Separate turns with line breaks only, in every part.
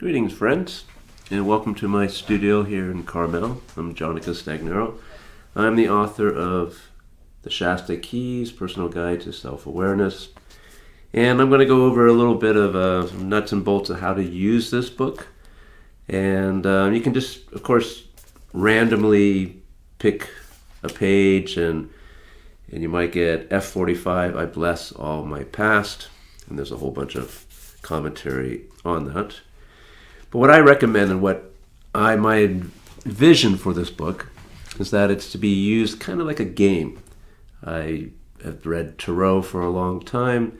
Greetings, friends, and welcome to my studio here in Carmel. I'm Jonica Stagnaro. I'm the author of the Shasta Keys, Personal Guide to Self-Awareness. And I'm going to go over a little bit of some nuts and bolts of how to use this book. And you can just, of course, randomly pick a page, and you might get F45, I bless all my past. And there's a whole bunch of commentary on that. But what I recommend and my vision for this book is that it's to be used kind of like a game. I have read Tarot for a long time,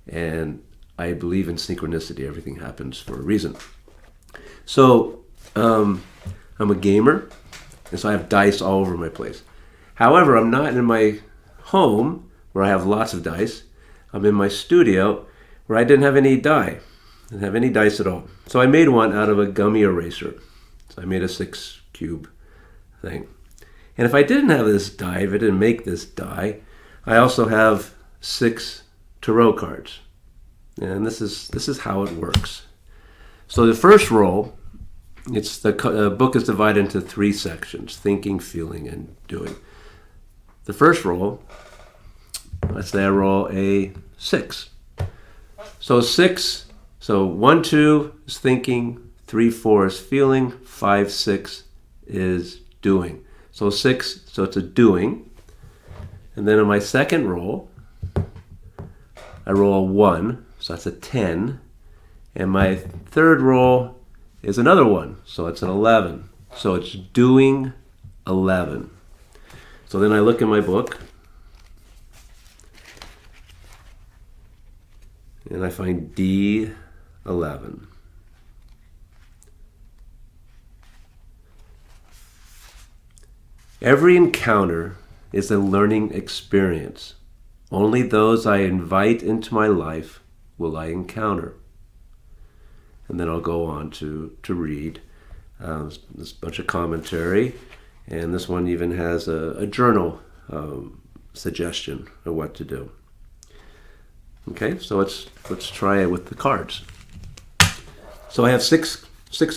and I believe in synchronicity. Everything happens for a reason. So I'm a gamer, and so I have dice all over my place. However, I'm not in my home where I have lots of dice. I'm in my studio where I didn't have any die. I didn't have any dice at all. So I made one out of a gummy eraser. So I made a 6-cube thing. And if I didn't have this die, if I didn't make this die, I also have 6 tarot cards. And this is how it works. So the first roll, the book is divided into 3 sections: thinking, feeling, and doing. The first roll, let's say I roll a 6. So 6. So 1, 2 is thinking, 3, 4 is feeling, 5, 6 is doing. So 6, so it's a doing. And then on my second roll, I roll a 1, so that's a 10. And my third roll is another 1, so it's an 11. So it's doing 11. So then I look in my book, and I find D11. Every encounter is a learning experience. Only those I invite into my life will I encounter. And then I'll go on to read this bunch of commentary. And this one even has a journal suggestion of what to do. Okay, so let's try it with the cards. So I have six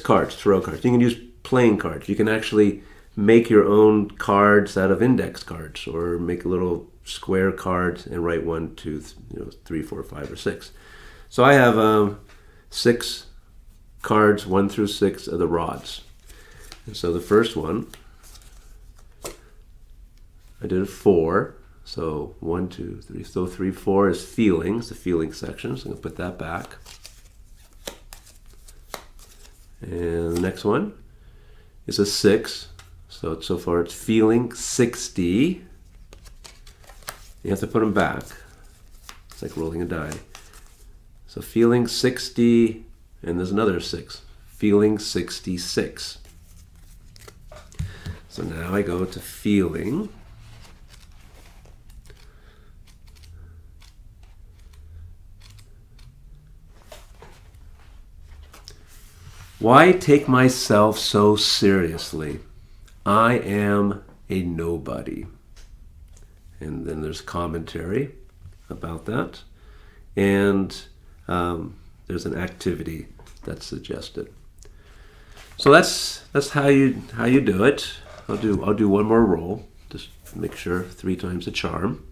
cards, tarot cards. You can use playing cards. You can actually make your own cards out of index cards, or make little square cards and write 1, 2, 3, 4, 5, or 6. So I have 6 cards, 1 through 6 of the rods. And so the first one, I did a 4. So 1, 2, 3. So 3, 4 is feelings, the feeling section. So I'm going to put that back. And the next one is a 6. So far it's feeling 60. You have to put them back. It's like rolling a die. So feeling 60, and there's another 6. Feeling 66. So now I go to feeling. Why take myself so seriously? I am a nobody. And then there's commentary about that. And there's an activity that's suggested. So that's how you do it. I'll do one more roll. Just make sure 3 times the charm.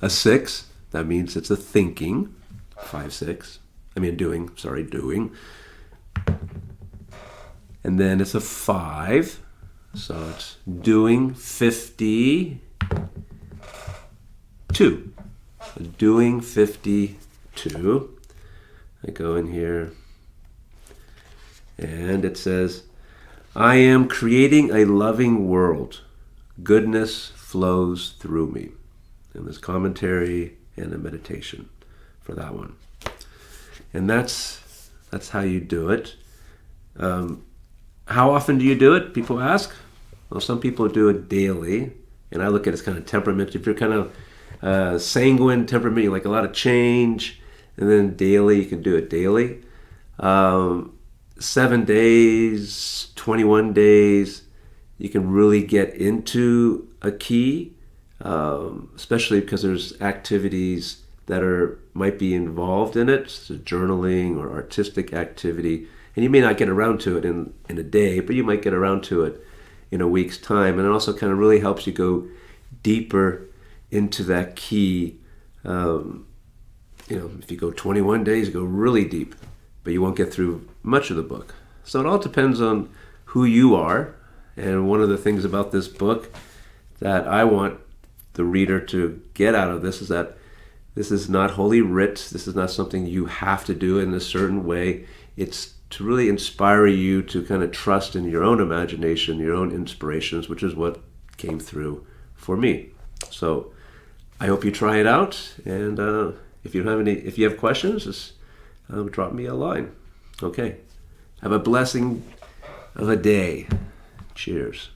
A 6, that means it's a thinking. 5, 6. Doing. And then it's a 5, so it's doing 52. Doing 52. I go in here, and it says, I am creating a loving world. Goodness flows through me. And there's commentary and a meditation for that one. And that's how you do it. How often do you do it? People ask. Well, some people do it daily, and I look at it as kind of temperament. If you're kind of sanguine temperament, you like a lot of change, and then daily, you can do it daily. 7 days, 21 days, you can really get into a key, especially because there's activities that might be involved in it, so journaling or artistic activity. And you may not get around to it in a day, but you might get around to it in a week's time. And it also kind of really helps you go deeper into that key. If you go 21 days, you go really deep, but you won't get through much of the book. So it all depends on who you are. And one of the things about this book that I want the reader to get out of this is that this is not holy writ. This is not something you have to do in a certain way. It's to really inspire you to kind of trust in your own imagination, your own inspirations, which is what came through for me. So I hope you try it out. And if you have questions, just drop me a line. Okay. Have a blessing of a day. Cheers.